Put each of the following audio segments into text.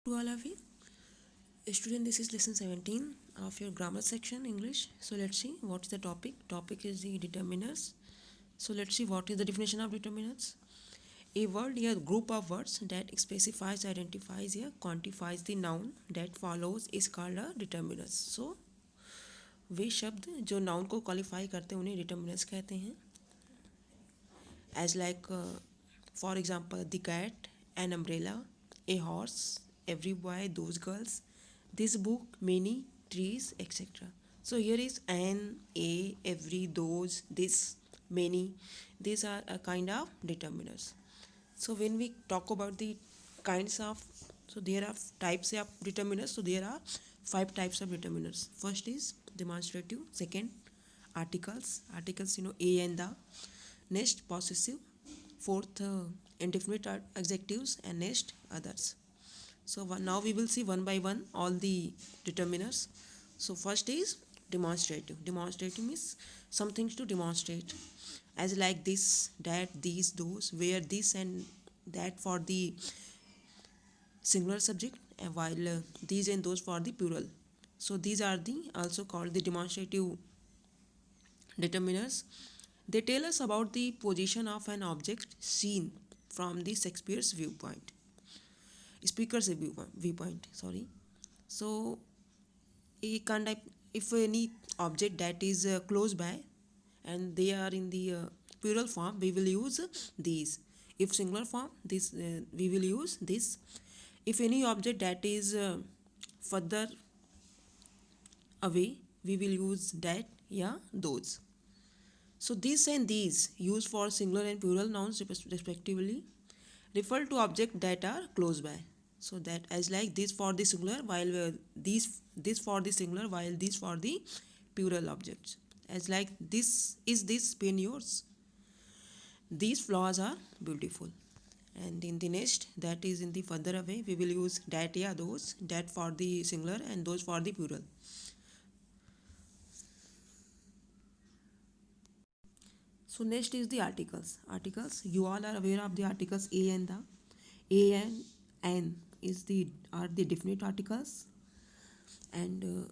To all of you. Student, this is lesson 17 of your grammar section English. So let's see what is the topic. Topic is the determiners. So let's see what is the definition of determinants. A word या group of words that specifies, identifies या quantifies the noun that follows is called a determinants. So वे शब्द जो noun को qualify करते हैं उन्हें determinants कहते हैं. As like for example the cat, an umbrella, a horse, every boy, those girls, this book, many, trees, etc. So here is an, a, every, those, this, many. These are a kind of determiners. So when we talk about the kinds of, so there are types of determiners. So there are 5 types of determiners. First is demonstrative. Second, articles. Articles, a and the. Next, possessive. Fourth, indefinite adjectives, and next, others. So now we will see one by one all the determiners. So first is demonstrative. Demonstrative means something to demonstrate, as like this, that, these, those, where, this, and that for the singular subject, and while these and those for the plural. So these are the also called the demonstrative determiners. They tell us about the position of an object seen from the Shakespeare's viewpoint. Speaker's viewpoint. Sorry. So a kind of, if any object that is close by and they are in the plural form, we will use these. If singular form, this we will use this. If any object that is further away, we will use that, yeah, those. So this and these, used for singular and plural nouns respectively, refer to objects that are close by. So that as like this for the singular, while this for the singular, while this for the plural objects. As like this pen yours? These flowers are beautiful. And in the next, that is in the further away, we will use that, yeah, those, that for the singular and those for the plural. So next is the articles. Articles, you all are aware of the articles a and the. A and n is the are the definite articles, and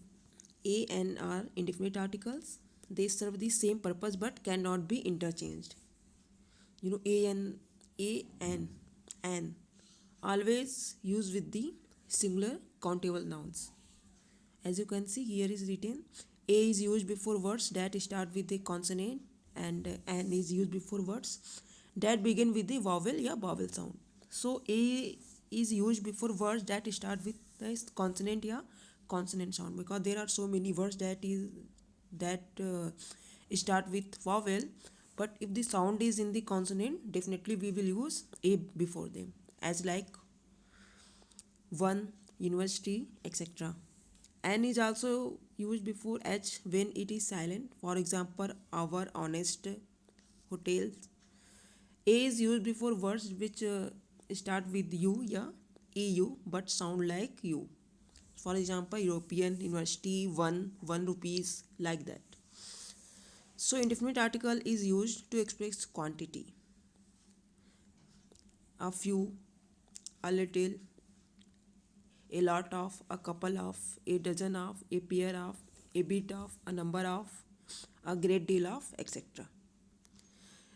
a and are indefinite articles. They serve the same purpose but cannot be interchanged. A and always used with the singular countable nouns. As you can see, here is written a is used before words that start with the consonant, and n is used before words that begin with the vowel, yeah, vowel sound. So a is used before words that start with the consonant, yeah, consonant sound, because there are so many words that start with vowel, but if the sound is in the consonant, definitely we will use a before them, as like one, university, etc. N is also used before H when it is silent. For example, our, honest, hotels. A is used before words which start with U, yeah, EU, but sound like U. For example, European, university, one rupees, like that. So indefinite article is used to express quantity. A few, a little, a lot of, a couple of, a dozen of, a pair of, a bit of, a number of, a great deal of, etc.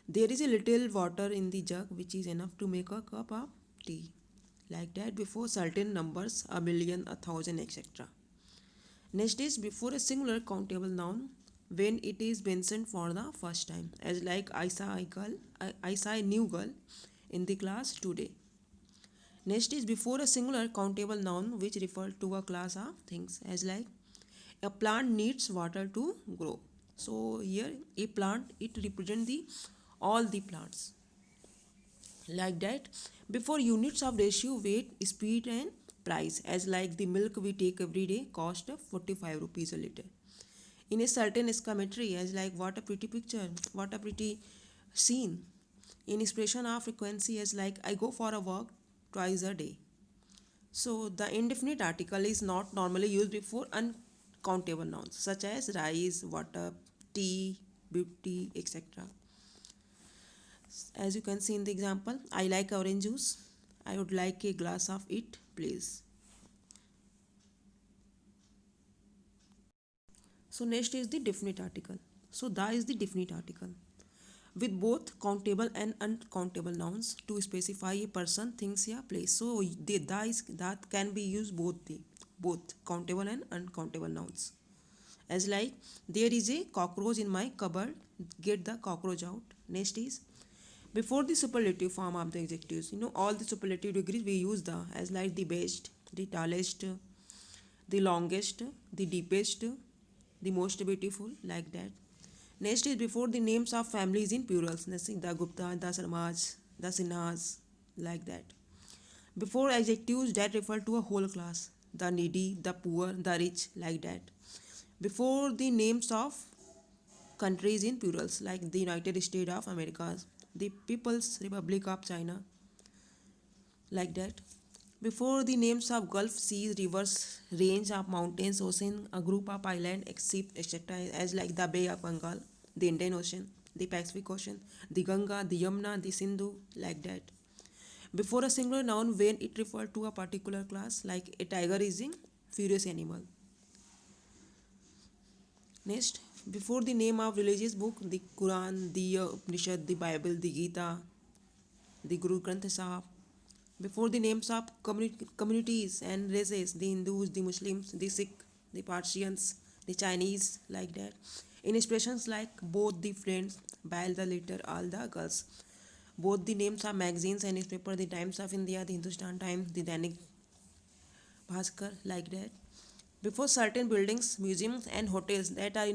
There is a little water in the jug which is enough to make a cup of tea. Like that, before certain numbers, a million, a thousand, etc. Next is before a singular countable noun when it is mentioned for the first time, as like I saw a new girl in the class today. Next is before a singular countable noun which refers to a class of things, as like a plant needs water to grow. So here a plant, it represents the all the plants. Like that, before units of ratio, weight, speed, and price, as like the milk we take every day cost 45 rupees a liter. In a certain exclamatory, as like what a pretty picture, what a pretty scene. In expression of frequency, as like I go for a walk twice a day. So the indefinite article is not normally used before uncountable nouns such as rice, water, tea, beauty, etc. As you can see in the example, I like orange juice. I would like a glass of it, please. So next is the definite article. So the is the definite article with both countable and uncountable nouns to specify a person, things, या place. So the is that can be used both countable and uncountable nouns. As like there is a cockroach in my cupboard. Get the cockroach out. Next is before the superlative form of the adjectives. All the superlative degrees we use the as like the best, the tallest, the longest, the deepest, the most beautiful, like that. Next is before the names of families in plurals, the Gupta, the Sarmaj, the Sinhas, like that. Before adjectives that refer to a whole class, the needy, the poor, the rich, like that. Before the names of countries in plurals, like the United States of America, the People's Republic of China, like that. Before the names of Gulf, seas, rivers, range of mountains, ocean, a group of island, except etc. as like the Bay of Bengal, the Indian Ocean, the Pacific Ocean, the Ganga, the Yamuna, the Sindhu, like that. Before a singular noun when it refers to a particular class, like a tiger is a furious animal. Next, before the name of religious book, the Quran, the Upanishad, the Bible, the Gita, the Guru Granth Sahib. Before the names of communities and races, the Hindus, the Muslims, the Sikh, the Persians, the Chinese, like that. In expressions like both the friends, Bail the letter, all the girls. Both the names of magazines and newspaper, the Times of India, the Hindustan Times, the Dainik Bhaskar, like that. Before certain buildings, museums, and hotels that are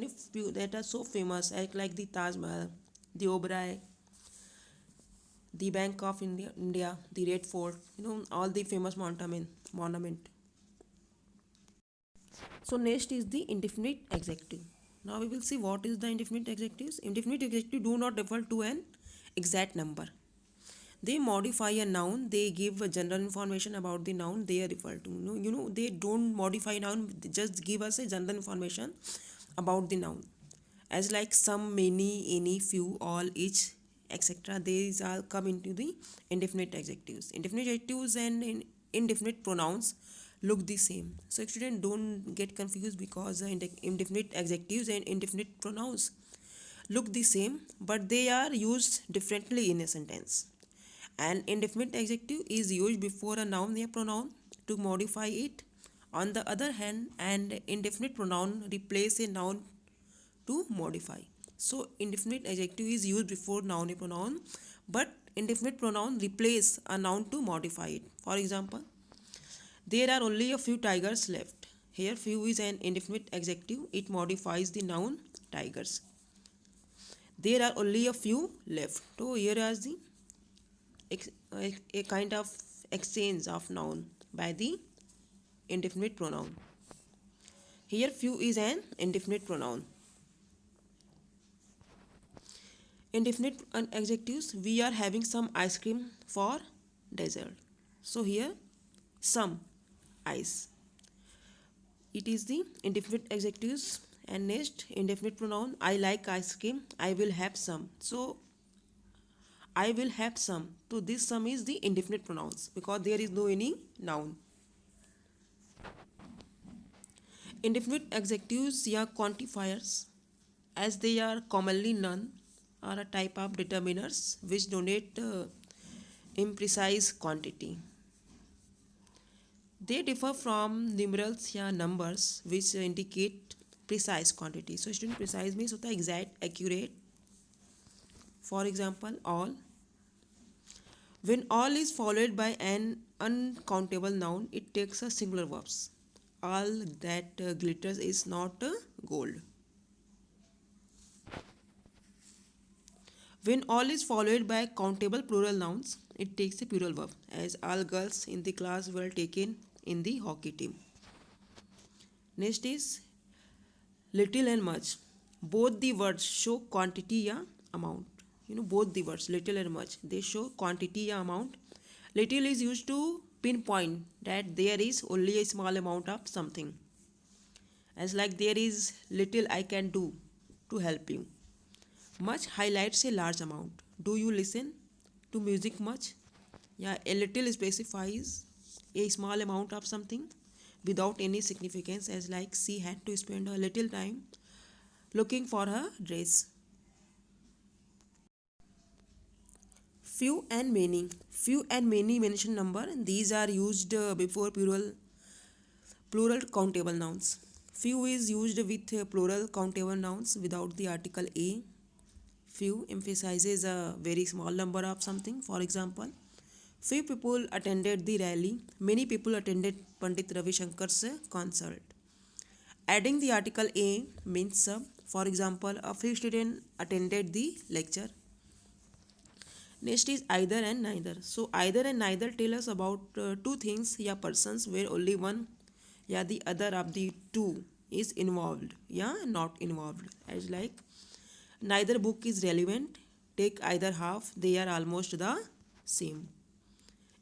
that are so famous, like the Taj Mahal, the Oberoi, the Bank of India, the Red Fort, all the famous monument. So next is the indefinite adjective. Now we will see what is the indefinite adjectives. Indefinite adjective do not refer to an exact number. They modify a noun. They give a general information about the noun they are referred to. They don't modify noun. They just give us a general information about the noun. As like some, many, any, few, all, each, etc. These all come into the indefinite adjectives. Indefinite adjectives and indefinite pronouns look the same. So students don't get confused because indefinite adjectives and indefinite pronouns look the same, but they are used differently in a sentence. An indefinite adjective is used before a noun or pronoun to modify it. On the other hand, an indefinite pronoun replaces a noun to modify. So indefinite adjective is used before noun or pronoun, but indefinite pronoun replace a noun to modify it. For example, there are only a few tigers left. Here few is an indefinite adjective. It modifies the noun tigers. There are only a few left. So here is the a kind of exchange of noun by the indefinite pronoun. Here few is an indefinite pronoun. Indefinite adjectives, we are having some ice cream for dessert. So here some ice. It is the indefinite adjectives. And next indefinite pronoun, I like ice cream, I will have some. So I will have some. So this some is the indefinite pronouns because there is no any noun. Indefinite adjectives are quantifiers, as they are commonly none, are a type of determiners which denote imprecise quantity. They differ from numerals or numbers which indicate precise quantity. So student, precise means hota exact, accurate. For example, all. When all is followed by an uncountable noun, it takes a singular verbs. All that glitters is not gold. When all is followed by countable plural nouns, it takes a plural verb, as all girls in the class were taken in the hockey team. Next is little and much. Both the words show quantity or amount. Both the words little and much, they show quantity or amount. Little is used to pinpoint that there is only a small amount of something, as like there is little I can do to help you. Much highlights a large amount. Do you listen to music much? Yeah, a little specifies a small amount of something without any significance, as like she had to spend a little time looking for her dress. Few and many. Few and many mention number. These are used before plural countable nouns. Few is used with plural countable nouns without the article a. Few emphasizes a very small number of something. For example, few people attended the rally. Many people attended Pandit Ravi Shankar's concert. Adding the article a means some. For example, a few students attended the lecture. Next is either and neither. So either and neither tell us about two things या persons where only one या the other of the two is involved या not involved. As like neither book is relevant. Take either half. They are almost the same.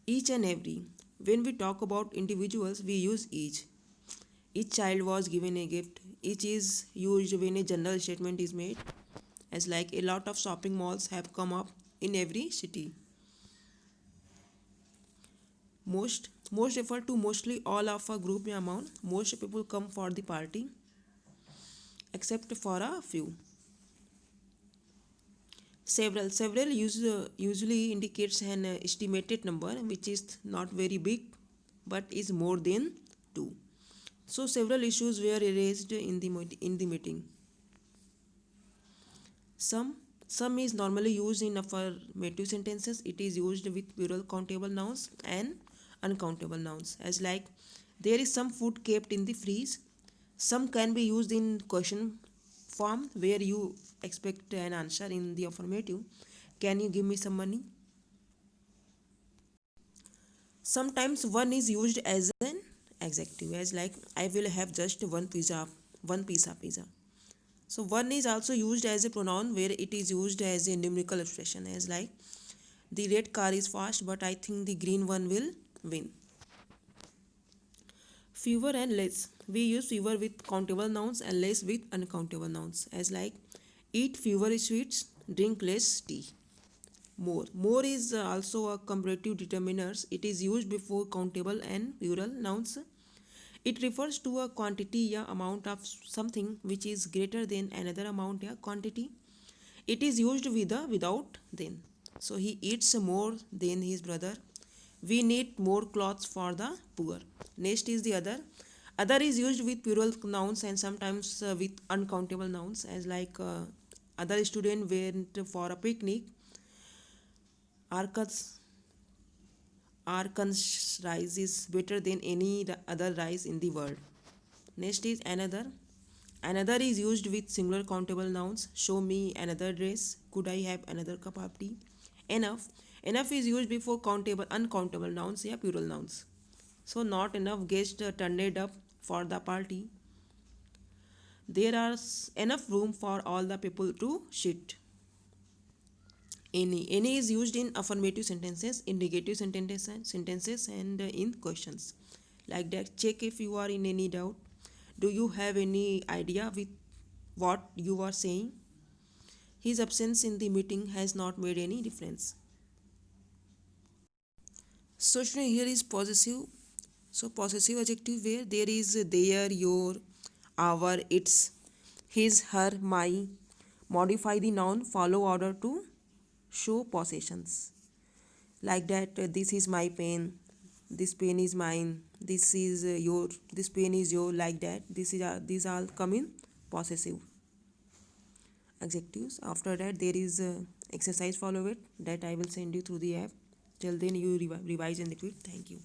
Each and every. When we talk about individuals, we use each. Each child was given a gift. Each is used when a general statement is made. As like a lot of shopping malls have come up in every city. Most refer to mostly all of a group amount. Most people come for the party except for a few. Several usually indicates an estimated number which is not very big but is more than 2. So several issues were raised in the meeting. Some is normally used in affirmative sentences. It is used with plural countable nouns and uncountable nouns. As like there is some food kept in the freeze. Some can be used in question form where you expect an answer in the affirmative. Can you give me some money? Sometimes one is used as an adjective, as like I will have just one piece of pizza. So one is also used as a pronoun where it is used as a numerical expression, as like the red car is fast but I think the green one will win. Fewer and less. We use fewer with countable nouns and less with uncountable nouns, as like eat fewer sweets, drink less tea. More is also a comparative determiners. It is used before countable and plural nouns. It refers to a quantity या amount of something which is greater than another amount या quantity. It is used with a without then. So he eats more than his brother. We need more clothes for the poor. Next is the other. Other is used with plural nouns and sometimes with uncountable nouns, as like other student went for a picnic. Arkansas rice is better than any other rice in the world. Next is another. Another is used with singular countable nouns. Show me another dress. Could I have another cup of tea? Enough. Enough is used before countable, uncountable nouns या plural nouns. So not enough guests turned up for the party. There are enough room for all the people to sit. Any is used in affirmative sentences, in negative sentences and in questions. Like that, check if you are in any doubt. Do you have any idea with what you are saying? His absence in the meeting has not made any difference. So here is possessive. So possessive adjective where there is their, your, our, its, his, her, my. Modify the noun, follow order to show possessions. Like that, this is my pen, this pen is mine, this is your, this pen is your, like that. These all come in possessive adjectives. After that, there is exercise, follow it, that I will send you through the app. Till then, you revise and repeat. Thank you.